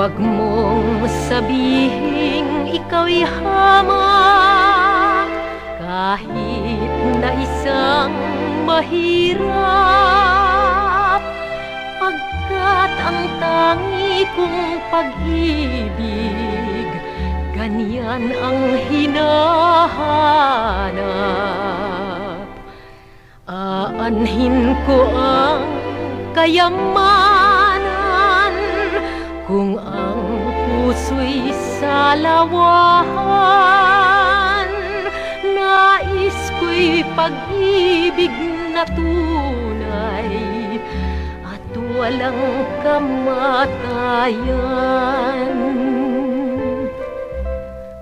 Huwag mong sabihing ikaw'y hamak, kahit na isang mahirap, pagkat ang tangi kong pag-ibig, ganyan ang hinahanap. Aanhin ko ang kayamanan kung ang puso'y salawahan. Nais ko'y pag-ibig na tunay at walang kamatayan.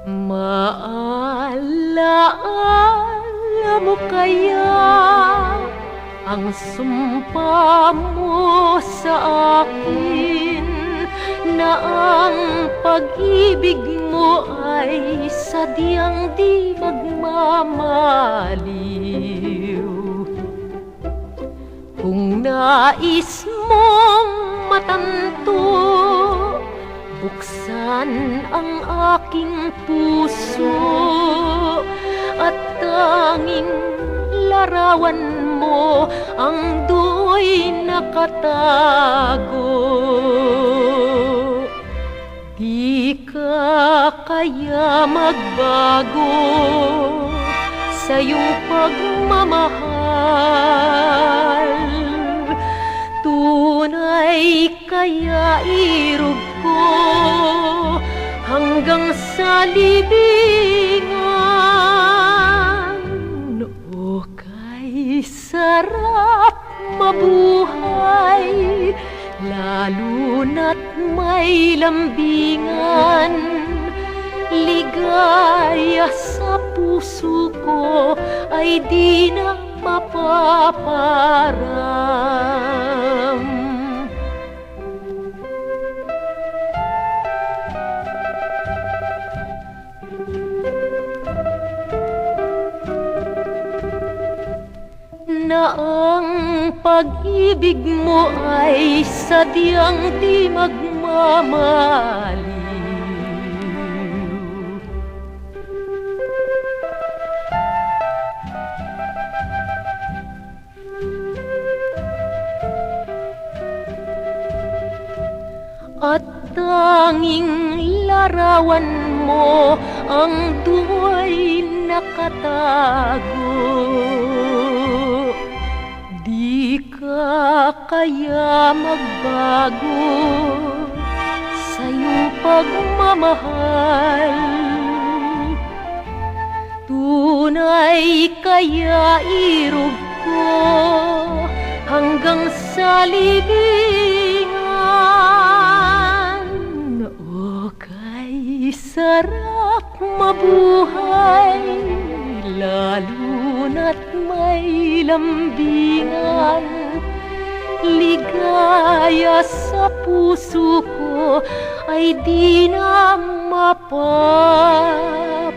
Maalaala mo kaya ang sumpa mo sa akin, na ang pag-ibig mo ay sadyang di magmamaliw. Kung nais mong matanto, buksan ang aking puso at tanging larawan mo ang do'y nakatago. Di ka kaya magbago sa iyong pagmamahal? Tunay kaya irog ko hanggang sa libingan? O kay sarap mabuhay, lalo na't may lambingan. Ligaya sa puso ko ay di na mapaparam. Na ang pag-ibig mo ay sadyang di magmamaliw. At tanging larawan mo ang duwa'y nakatago. Di ka kaya magbago sa iyong pagmamahal? Tunay kaya irog ko hanggang sa libingan? O kay sarap mabuhay, lalo na't may lambingan. Ligaya sa puso ko ay di na mapaparam.